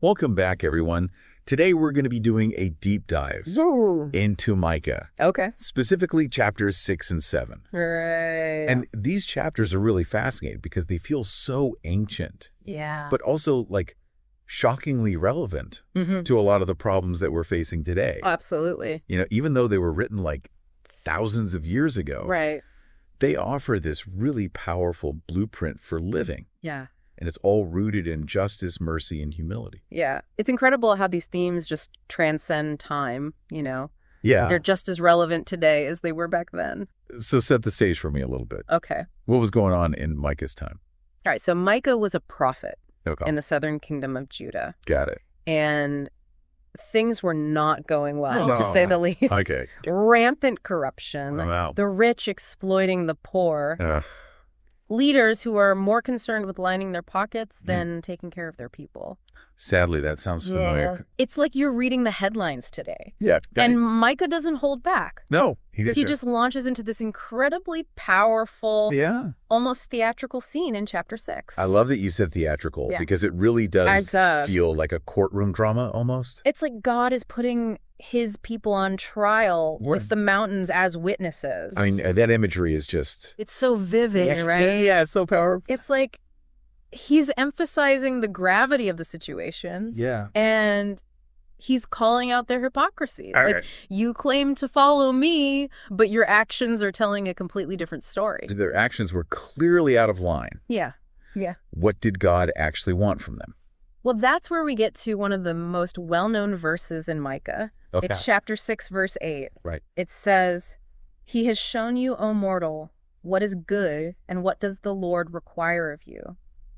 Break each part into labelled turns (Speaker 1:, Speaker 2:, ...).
Speaker 1: Welcome back, everyone. Today we're going to be doing a deep dive into Micah,
Speaker 2: Okay.
Speaker 1: specifically chapters 6 and 7.
Speaker 2: Right.
Speaker 1: And these chapters are really fascinating because they feel so ancient,
Speaker 2: yeah.
Speaker 1: but also like shockingly relevant to a lot of the problems that we're facing today.
Speaker 2: Absolutely.
Speaker 1: You know, even though they were written like thousands of years ago,
Speaker 2: Right.
Speaker 1: they offer this really powerful blueprint for living.
Speaker 2: Yeah.
Speaker 1: And it's all rooted in justice, mercy, and humility.
Speaker 2: Yeah. It's incredible how these themes just transcend time, you know?
Speaker 1: Yeah.
Speaker 2: They're just as relevant today as they were back then.
Speaker 1: So set the stage for me a little bit.
Speaker 2: Okay.
Speaker 1: What was going on in Micah's time?
Speaker 2: All right. So Micah was a prophet
Speaker 1: Okay.
Speaker 2: in the southern kingdom of Judah.
Speaker 1: Got it.
Speaker 2: And things were not going well, to say the least.
Speaker 1: Okay.
Speaker 2: Rampant corruption.
Speaker 1: Wow.
Speaker 2: The rich exploiting the poor. Leaders who are more concerned with lining their pockets than taking care of their people.
Speaker 1: Sadly, that sounds familiar.
Speaker 2: It's like you're reading the headlines today.
Speaker 1: Yeah.
Speaker 2: And Micah doesn't hold back.
Speaker 1: No.
Speaker 2: He just launches into this incredibly powerful, almost theatrical scene in chapter 6.
Speaker 1: I love that you said theatrical because it really does feel like a courtroom drama almost.
Speaker 2: It's like God is putting his people on trial with the mountains as witnesses.
Speaker 1: I mean, that imagery is just...
Speaker 2: It's so vivid, right?
Speaker 1: Yeah, it's so powerful.
Speaker 2: It's like he's emphasizing the gravity of the situation.
Speaker 1: Yeah.
Speaker 2: And he's calling out their hypocrisy.
Speaker 1: All
Speaker 2: like,
Speaker 1: right.
Speaker 2: You claim to follow me, but your actions are telling a completely different story.
Speaker 1: Their actions were clearly out of line.
Speaker 2: Yeah. Yeah.
Speaker 1: What did God actually want from them?
Speaker 2: Well, that's where we get to one of the most well-known verses in Micah.
Speaker 1: Okay.
Speaker 2: It's chapter 6, verse 8.
Speaker 1: Right.
Speaker 2: It says, "He has shown you, O mortal, what is good, and what does the Lord require of you?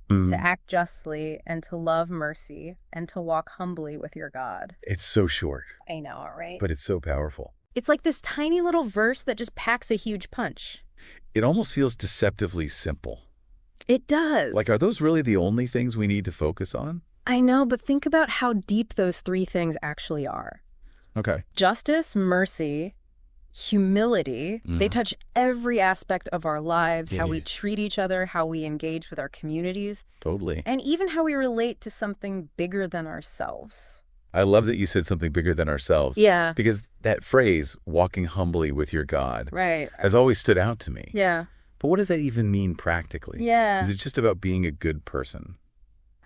Speaker 2: To act justly, and to love mercy, and to walk humbly with your God."
Speaker 1: It's so short.
Speaker 2: I know, right?
Speaker 1: But it's so powerful.
Speaker 2: It's like this tiny little verse that just packs a huge punch.
Speaker 1: It almost feels deceptively simple.
Speaker 2: It does.
Speaker 1: Like, are those really the only things we need to focus on?
Speaker 2: I know, but think about how deep those three things actually are.
Speaker 1: Okay.
Speaker 2: Justice, mercy, humility. They touch every aspect of our lives, how we treat each other, how we engage with our communities.
Speaker 1: Totally.
Speaker 2: And even how we relate to something bigger than ourselves.
Speaker 1: I love that you said something bigger than ourselves.
Speaker 2: Yeah.
Speaker 1: Because that phrase, walking humbly with your God,
Speaker 2: Right.
Speaker 1: has always stood out to me.
Speaker 2: Yeah.
Speaker 1: But what does that even mean practically?
Speaker 2: Yeah.
Speaker 1: Is it just about being a good person?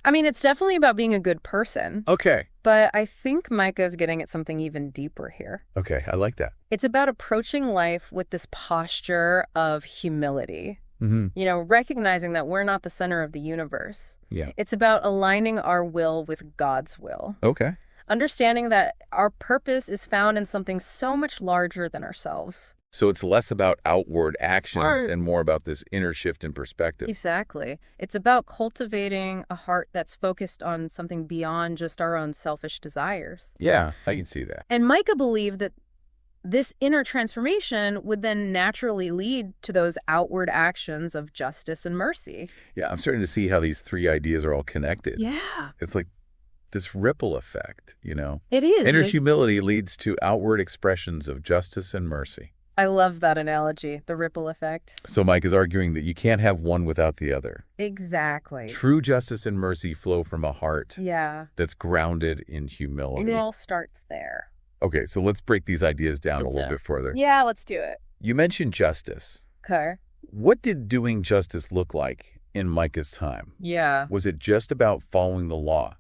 Speaker 2: I mean, it's definitely about being a good person.
Speaker 1: Okay.
Speaker 2: But I think Micah's getting at something even deeper here.
Speaker 1: Okay, I like that.
Speaker 2: It's about approaching life with this posture of humility. You know, recognizing that we're not the center of the universe.
Speaker 1: Yeah.
Speaker 2: It's about aligning our will with God's will.
Speaker 1: Okay.
Speaker 2: Understanding that our purpose is found in something so much larger than ourselves.
Speaker 1: So it's less about outward actions and more about this inner shift in perspective.
Speaker 2: Exactly. It's about cultivating a heart that's focused on something beyond just our own selfish desires.
Speaker 1: Yeah, I can see that.
Speaker 2: And Micah believed that this inner transformation would then naturally lead to those outward actions of justice and mercy.
Speaker 1: Yeah, I'm starting to see how these three ideas are all connected.
Speaker 2: Yeah.
Speaker 1: It's like this ripple effect, you know?
Speaker 2: It is.
Speaker 1: Inner humility leads to outward expressions of justice and mercy.
Speaker 2: I love that analogy, the ripple effect.
Speaker 1: So Mike is arguing that you can't have one without the other.
Speaker 2: Exactly.
Speaker 1: True justice and mercy flow from a heart that's grounded in humility.
Speaker 2: It all starts there.
Speaker 1: Okay, so let's break these ideas down a little bit further.
Speaker 2: Yeah, let's do it.
Speaker 1: You mentioned justice.
Speaker 2: Okay.
Speaker 1: What did doing justice look like in Micah's time?
Speaker 2: Yeah.
Speaker 1: Was it just about following the law?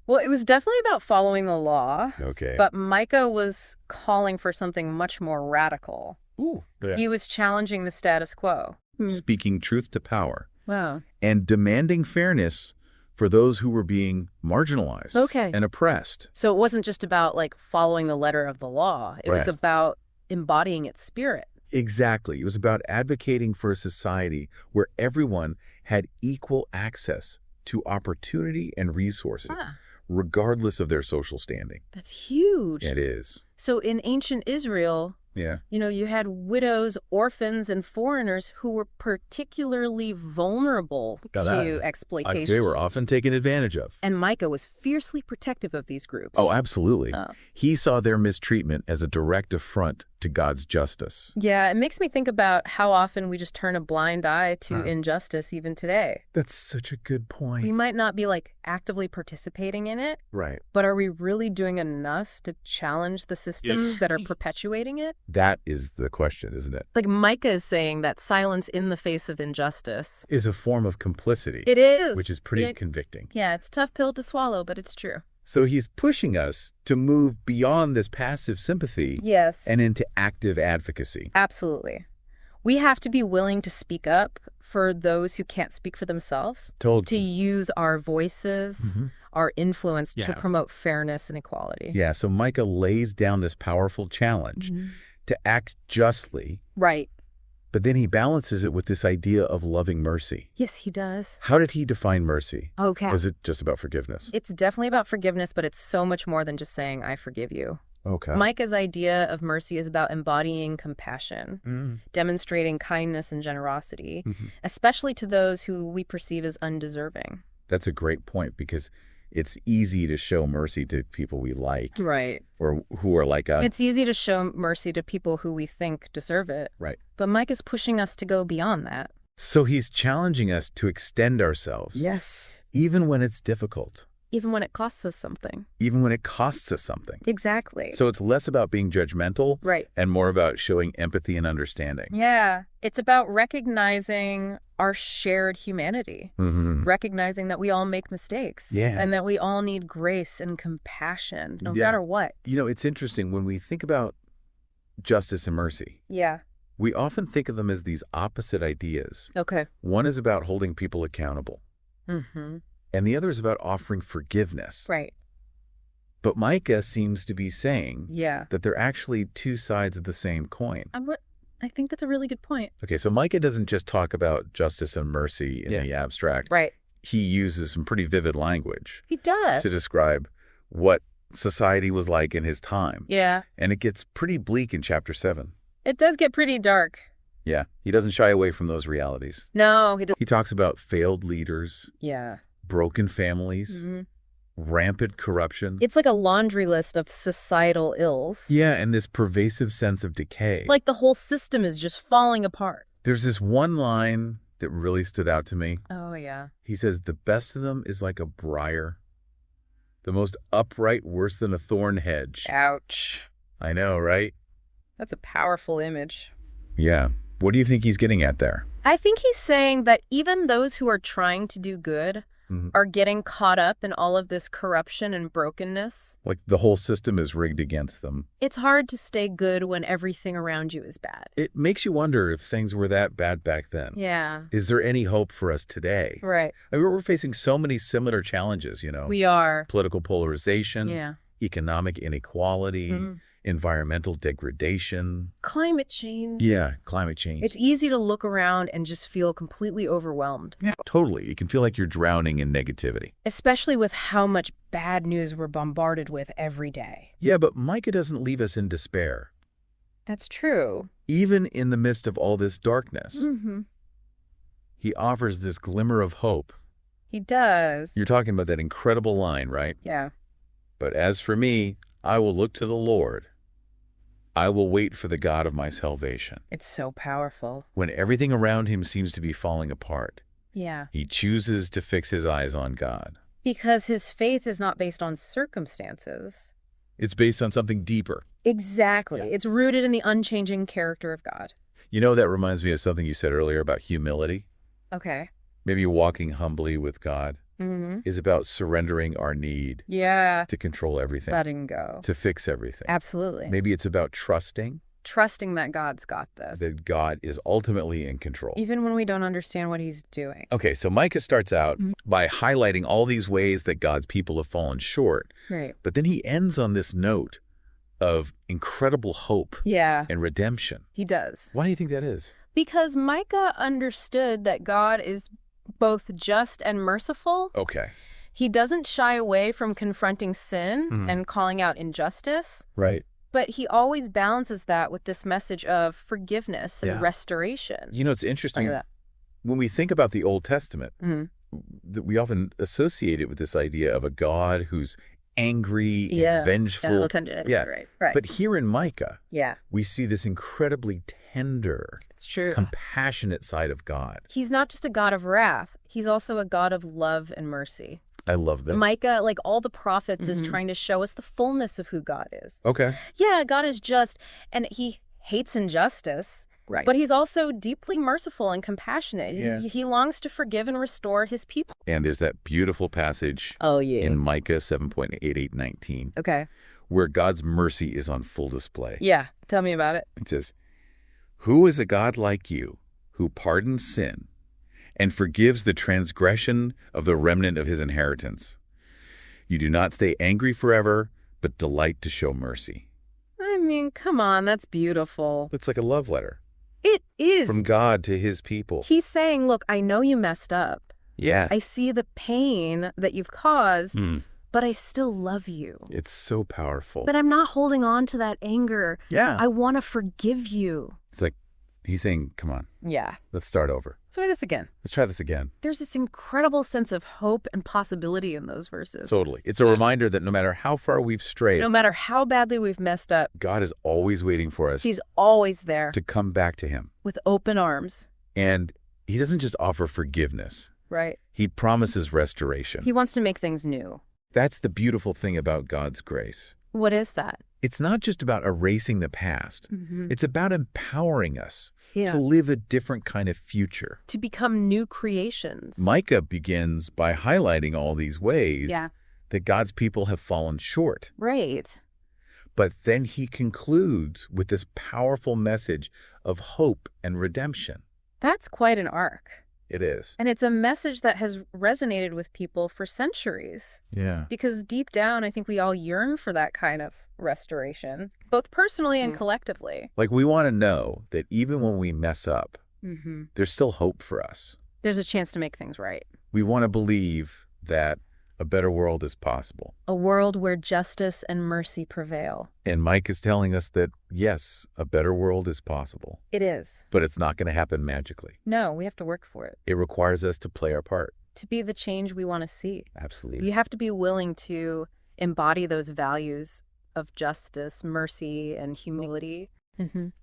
Speaker 2: Well, it was definitely about following the law.
Speaker 1: Okay.
Speaker 2: But Micah was calling for something much more radical.
Speaker 1: Ooh. Yeah.
Speaker 2: He was challenging the status quo.
Speaker 1: Speaking truth to power.
Speaker 2: Wow.
Speaker 1: And demanding fairness for those who were being marginalized and oppressed.
Speaker 2: So it wasn't just about, like, following the letter of the law. It was about embodying its spirit.
Speaker 1: Exactly. It was about advocating for a society where everyone had equal access to opportunity and resources, regardless of their social standing.
Speaker 2: That's huge.
Speaker 1: It is.
Speaker 2: So in ancient Israel, you know, you had widows, orphans, and foreigners who were particularly vulnerable to exploitation.
Speaker 1: They were often taken advantage of.
Speaker 2: And Micah was fiercely protective of these groups.
Speaker 1: Oh, absolutely. He saw their mistreatment as a direct affront to God's justice.
Speaker 2: Yeah, it makes me think about how often we just turn a blind eye to injustice even today.
Speaker 1: That's such a good point.
Speaker 2: We might not be actively participating in it.
Speaker 1: Right.
Speaker 2: But are we really doing enough to challenge the systems that are perpetuating it?
Speaker 1: That is the question, isn't it?
Speaker 2: Micah is saying that silence in the face of injustice
Speaker 1: is a form of complicity.
Speaker 2: It is.
Speaker 1: Which is pretty convicting.
Speaker 2: Yeah, it's a tough pill to swallow, but it's true.
Speaker 1: So he's pushing us to move beyond this passive sympathy and into active advocacy.
Speaker 2: Absolutely. We have to be willing to speak up for those who can't speak for themselves, to use our voices, our influence to promote fairness and equality.
Speaker 1: Yeah, so Micah lays down this powerful challenge to act justly.
Speaker 2: Right.
Speaker 1: But then he balances it with this idea of loving mercy.
Speaker 2: Yes, he does.
Speaker 1: How did he define mercy?
Speaker 2: Okay.
Speaker 1: Was it just about forgiveness?
Speaker 2: It's definitely about forgiveness, but it's so much more than just saying, I forgive you.
Speaker 1: Okay.
Speaker 2: Micah's idea of mercy is about embodying compassion, demonstrating kindness and generosity, especially to those who we perceive as undeserving.
Speaker 1: That's a great point, because it's easy to show mercy to people we like.
Speaker 2: Right.
Speaker 1: Or who are like us.
Speaker 2: It's easy to show mercy to people who we think deserve it.
Speaker 1: Right.
Speaker 2: But Mike is pushing us to go beyond that.
Speaker 1: So he's challenging us to extend ourselves.
Speaker 2: Yes.
Speaker 1: Even when it's difficult.
Speaker 2: Even when it costs us something.
Speaker 1: Even when it costs us something.
Speaker 2: Exactly.
Speaker 1: So it's less about being judgmental.
Speaker 2: Right.
Speaker 1: And more about showing empathy and understanding.
Speaker 2: Yeah. It's about recognizing our shared humanity. Recognizing that we all make mistakes.
Speaker 1: Yeah.
Speaker 2: And that we all need grace and compassion, no matter what.
Speaker 1: You know, it's interesting when we think about justice and mercy.
Speaker 2: Yeah.
Speaker 1: We often think of them as these opposite ideas.
Speaker 2: Okay.
Speaker 1: One is about holding people accountable. And the other is about offering forgiveness.
Speaker 2: Right.
Speaker 1: But Micah seems to be saying that they're actually two sides of the same coin.
Speaker 2: I think that's a really good point.
Speaker 1: Okay, so Micah doesn't just talk about justice and mercy in the abstract.
Speaker 2: Right.
Speaker 1: He uses some pretty vivid language.
Speaker 2: He does.
Speaker 1: To describe what society was like in his time.
Speaker 2: Yeah.
Speaker 1: And it gets pretty bleak in chapter 7.
Speaker 2: It does get pretty dark.
Speaker 1: Yeah, he doesn't shy away from those realities.
Speaker 2: No, he doesn't.
Speaker 1: He talks about failed leaders.
Speaker 2: Yeah.
Speaker 1: Broken families. Rampant corruption.
Speaker 2: It's like a laundry list of societal ills.
Speaker 1: Yeah, and this pervasive sense of decay.
Speaker 2: Like the whole system is just falling apart.
Speaker 1: There's this one line that really stood out to me.
Speaker 2: Oh, yeah.
Speaker 1: He says, the best of them is like a briar. The most upright, worse than a thorn hedge.
Speaker 2: Ouch.
Speaker 1: I know, right?
Speaker 2: That's a powerful image.
Speaker 1: Yeah. What do you think he's getting at there?
Speaker 2: I think he's saying that even those who are trying to do good are getting caught up in all of this corruption and brokenness.
Speaker 1: Like the whole system is rigged against them.
Speaker 2: It's hard to stay good when everything around you is bad.
Speaker 1: It makes you wonder if things were that bad back then.
Speaker 2: Yeah.
Speaker 1: Is there any hope for us today?
Speaker 2: Right.
Speaker 1: I mean, we're facing so many similar challenges, you know.
Speaker 2: We are.
Speaker 1: Political polarization.
Speaker 2: Yeah.
Speaker 1: Economic inequality. Environmental degradation.
Speaker 2: Climate change.
Speaker 1: Yeah, climate change.
Speaker 2: It's easy to look around and just feel completely overwhelmed.
Speaker 1: Yeah, totally. You can feel like you're drowning in negativity.
Speaker 2: Especially with how much bad news we're bombarded with every day.
Speaker 1: Yeah, but Micah doesn't leave us in despair.
Speaker 2: That's true.
Speaker 1: Even in the midst of all this darkness, he offers this glimmer of hope.
Speaker 2: He does.
Speaker 1: You're talking about that incredible line, right?
Speaker 2: Yeah.
Speaker 1: But as for me, I will look to the Lord. I will wait for the God of my salvation.
Speaker 2: It's so powerful.
Speaker 1: When everything around him seems to be falling apart,
Speaker 2: yeah,
Speaker 1: he chooses to fix his eyes on God.
Speaker 2: Because his faith is not based on circumstances.
Speaker 1: It's based on something deeper.
Speaker 2: Exactly.
Speaker 1: Yeah.
Speaker 2: It's rooted in the unchanging character of God.
Speaker 1: You know, that reminds me of something you said earlier about humility.
Speaker 2: Okay.
Speaker 1: Maybe walking humbly with God is about surrendering our need to control everything.
Speaker 2: Letting go.
Speaker 1: To fix everything.
Speaker 2: Absolutely.
Speaker 1: Maybe it's about trusting.
Speaker 2: Trusting that God's got this.
Speaker 1: That God is ultimately in control.
Speaker 2: Even when we don't understand what he's doing.
Speaker 1: Okay, so Micah starts out by highlighting all these ways that God's people have fallen short.
Speaker 2: Right.
Speaker 1: But then he ends on this note of incredible hope and redemption.
Speaker 2: He does.
Speaker 1: Why do you think that is?
Speaker 2: Because Micah understood that God is both just and merciful.
Speaker 1: Okay.
Speaker 2: He doesn't shy away from confronting sin and calling out injustice.
Speaker 1: Right.
Speaker 2: But he always balances that with this message of forgiveness and restoration.
Speaker 1: You know, it's interesting. When we think about the Old Testament, we often associate it with this idea of a God who's angry and
Speaker 2: Yeah,
Speaker 1: vengeful.
Speaker 2: yeah, right.
Speaker 1: But here in Micah,
Speaker 2: Yeah,
Speaker 1: we see this incredibly tender,
Speaker 2: it's true.
Speaker 1: compassionate side of God.
Speaker 2: He's not just a God of wrath. He's also a God of love and mercy.
Speaker 1: I love that.
Speaker 2: Micah, like all the prophets, is trying to show us the fullness of who God is.
Speaker 1: Okay.
Speaker 2: Yeah, God is just, and he hates injustice.
Speaker 1: Right.
Speaker 2: But he's also deeply merciful and compassionate.
Speaker 1: Yeah.
Speaker 2: He longs to forgive and restore his people.
Speaker 1: And there's that beautiful passage in Micah 7:8-19,
Speaker 2: Okay.
Speaker 1: where God's mercy is on full display.
Speaker 2: Yeah, tell me about it.
Speaker 1: It says, "Who is a God like you, who pardons sin and forgives the transgression of the remnant of his inheritance? You do not stay angry forever, but delight to show mercy."
Speaker 2: I mean, come on, that's beautiful.
Speaker 1: It's like a love letter.
Speaker 2: It is.
Speaker 1: From God to his people.
Speaker 2: He's saying, look, I know you messed up.
Speaker 1: Yeah.
Speaker 2: I see the pain that you've caused, but I still love you.
Speaker 1: It's so powerful.
Speaker 2: But I'm not holding on to that anger.
Speaker 1: Yeah.
Speaker 2: I want to forgive you.
Speaker 1: It's like he's saying, come on.
Speaker 2: Yeah.
Speaker 1: Let's start over.
Speaker 2: Let's try this again.
Speaker 1: Let's try this again.
Speaker 2: There's this incredible sense of hope and possibility in those verses.
Speaker 1: Totally. It's a reminder that no matter how far we've strayed,
Speaker 2: No matter how badly we've messed up,
Speaker 1: God is always waiting for us
Speaker 2: he's always there
Speaker 1: to come back to him.
Speaker 2: with open arms.
Speaker 1: And he doesn't just offer forgiveness.
Speaker 2: Right.
Speaker 1: He promises restoration.
Speaker 2: He wants to make things new.
Speaker 1: That's the beautiful thing about God's grace.
Speaker 2: What is that?
Speaker 1: It's not just about erasing the past. It's about empowering us
Speaker 2: Yeah.
Speaker 1: to live a different kind of future.
Speaker 2: To become new creations.
Speaker 1: Micah begins by highlighting all these ways that God's people have fallen short.
Speaker 2: Right.
Speaker 1: But then he concludes with this powerful message of hope and redemption.
Speaker 2: That's quite an arc.
Speaker 1: It is.
Speaker 2: And it's a message that has resonated with people for centuries.
Speaker 1: Yeah.
Speaker 2: Because deep down, I think we all yearn for that kind of restoration, both personally and collectively.
Speaker 1: Like, we want to know that even when we mess up, there's still hope for us.
Speaker 2: There's a chance to make things right.
Speaker 1: We want to believe that a better world is possible.
Speaker 2: A world where justice and mercy prevail.
Speaker 1: And Mike is telling us that, yes, a better world is possible.
Speaker 2: It is.
Speaker 1: But it's not going to happen magically.
Speaker 2: No, we have to work for it.
Speaker 1: It requires us to play our part.
Speaker 2: To be the change we want to see.
Speaker 1: Absolutely.
Speaker 2: You have to be willing to embody those values of justice, mercy, and humility.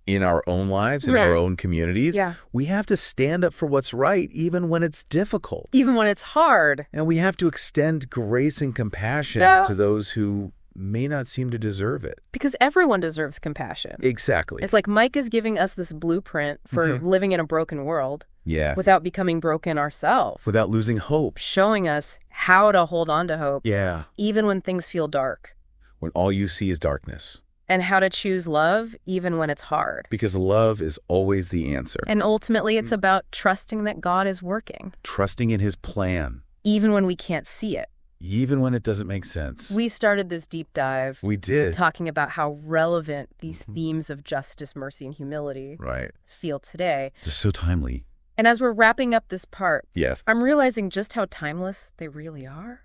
Speaker 1: In our own lives, in our own communities,
Speaker 2: Yeah.
Speaker 1: we have to stand up for what's right even when it's difficult.
Speaker 2: Even when it's hard.
Speaker 1: And we have to extend grace and compassion to those who may not seem to deserve it.
Speaker 2: Because everyone deserves compassion.
Speaker 1: Exactly.
Speaker 2: It's like Mike is giving us this blueprint for living in a broken world
Speaker 1: Yeah.
Speaker 2: without becoming broken ourselves.
Speaker 1: Without losing hope.
Speaker 2: Showing us how to hold on to hope.
Speaker 1: Yeah.
Speaker 2: Even when things feel dark.
Speaker 1: When all you see is darkness.
Speaker 2: And how to choose love even when it's hard.
Speaker 1: Because love is always the answer.
Speaker 2: And ultimately, it's about trusting that God is working.
Speaker 1: Trusting in his plan.
Speaker 2: Even when we can't see it.
Speaker 1: Even when it doesn't make sense.
Speaker 2: We started this deep dive.
Speaker 1: We did.
Speaker 2: Talking about how relevant these themes of justice, mercy, and humility
Speaker 1: Right.
Speaker 2: feel today.
Speaker 1: They're so timely.
Speaker 2: And as we're wrapping up this part,
Speaker 1: Yes.
Speaker 2: I'm realizing just how timeless they really are.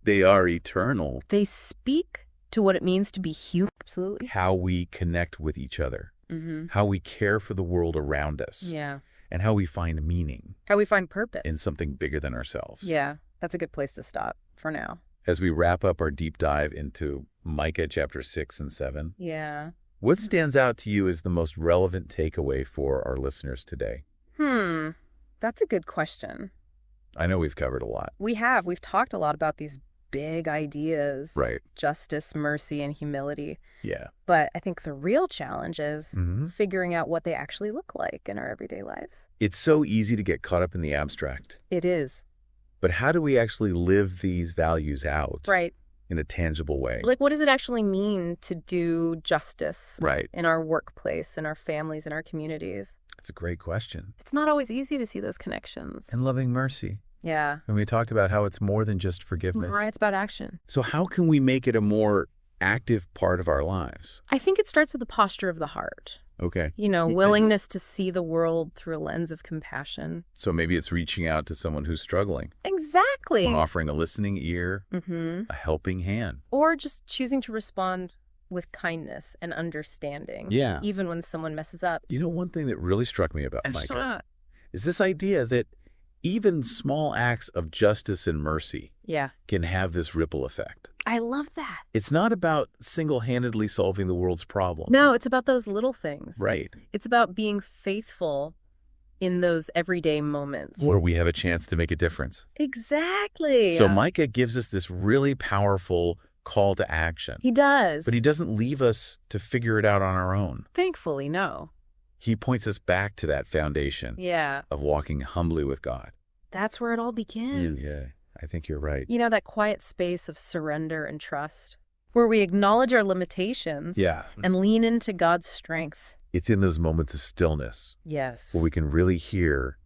Speaker 1: They are eternal.
Speaker 2: They speak to what it means to be human. Absolutely.
Speaker 1: How we connect with each other. How we care for the world around us.
Speaker 2: Yeah.
Speaker 1: And how we find meaning
Speaker 2: How we find purpose.
Speaker 1: in something bigger than ourselves.
Speaker 2: Yeah, that's a good place to stop for now.
Speaker 1: As we wrap up our deep dive into Micah chapter 6 and 7,
Speaker 2: Yeah.
Speaker 1: what stands out to you as the most relevant takeaway for our listeners today?
Speaker 2: That's a good question.
Speaker 1: I know we've covered a lot.
Speaker 2: We've talked a lot about these big ideas.
Speaker 1: Right.
Speaker 2: Justice, mercy, and humility.
Speaker 1: Yeah.
Speaker 2: But I think the real challenge is figuring out what they actually look like in our everyday lives.
Speaker 1: It's so easy to get caught up in the abstract.
Speaker 2: It is.
Speaker 1: But how do we actually live these values out
Speaker 2: Right.
Speaker 1: in a tangible way?
Speaker 2: Like, what does it actually mean to do justice
Speaker 1: Right.
Speaker 2: in our workplace, in our families, in our communities?
Speaker 1: It's a great question.
Speaker 2: It's not always easy to see those connections.
Speaker 1: And loving mercy.
Speaker 2: Yeah.
Speaker 1: And we talked about how it's more than just forgiveness.
Speaker 2: Right, it's about action.
Speaker 1: So how can we make it a more active part of our lives?
Speaker 2: I think it starts with the posture of the heart.
Speaker 1: Okay.
Speaker 2: You know, willingness to see the world through a lens of compassion.
Speaker 1: So maybe it's reaching out to someone who's struggling.
Speaker 2: Exactly.
Speaker 1: Or offering a listening ear, a helping hand.
Speaker 2: Or just choosing to respond with kindness and understanding.
Speaker 1: Yeah.
Speaker 2: Even when someone messes up.
Speaker 1: You know, one thing that really struck me about Micah is this idea that Even small acts of justice and mercy
Speaker 2: Yeah.
Speaker 1: can have this ripple effect.
Speaker 2: I love that.
Speaker 1: It's not about single-handedly solving the world's problems.
Speaker 2: No, it's about those little things.
Speaker 1: Right.
Speaker 2: It's about being faithful in those everyday moments.
Speaker 1: Where we have a chance to make a difference.
Speaker 2: Exactly.
Speaker 1: So Micah gives us this really powerful call to action.
Speaker 2: He does.
Speaker 1: But he doesn't leave us to figure it out on our own.
Speaker 2: Thankfully, no.
Speaker 1: He points us back to that foundation
Speaker 2: Yeah.
Speaker 1: of walking humbly with God.
Speaker 2: That's where it all begins.
Speaker 1: Yeah, I think you're right.
Speaker 2: You know, that quiet space of surrender and trust, where we acknowledge our limitations and lean into God's strength.
Speaker 1: It's in those moments of stillness
Speaker 2: Yes.
Speaker 1: where we can really hear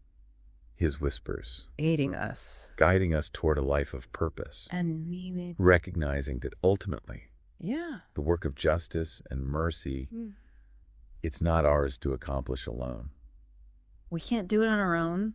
Speaker 1: his whispers,
Speaker 2: aiding us.
Speaker 1: guiding us toward a life of purpose,
Speaker 2: And meaning.
Speaker 1: recognizing that ultimately
Speaker 2: Yeah.
Speaker 1: the work of justice and mercy, it's not ours to accomplish alone.
Speaker 2: We can't do it on our own.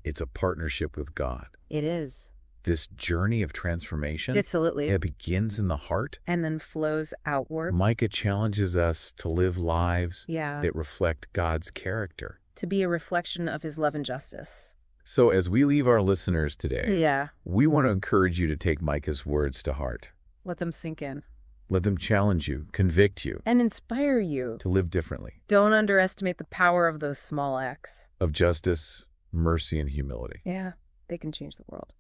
Speaker 1: It's a partnership with God.
Speaker 2: It is.
Speaker 1: This journey of transformation,
Speaker 2: Absolutely.
Speaker 1: it begins in the heart.
Speaker 2: And then flows outward.
Speaker 1: Micah challenges us to live lives
Speaker 2: Yeah.
Speaker 1: that reflect God's character.
Speaker 2: To be a reflection of his love and justice.
Speaker 1: So as we leave our listeners today,
Speaker 2: Yeah.
Speaker 1: we want to encourage you to take Micah's words to heart.
Speaker 2: Let them sink in.
Speaker 1: Let them challenge you, convict you
Speaker 2: And inspire you.
Speaker 1: to live differently,
Speaker 2: Don't underestimate the power of those small acts.
Speaker 1: of justice, mercy, and humility.
Speaker 2: Yeah. They can change the world.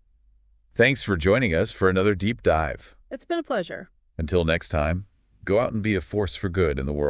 Speaker 1: Thanks for joining us for another deep dive.
Speaker 2: It's been a pleasure.
Speaker 1: Until next time, go out and be a force for good in the world.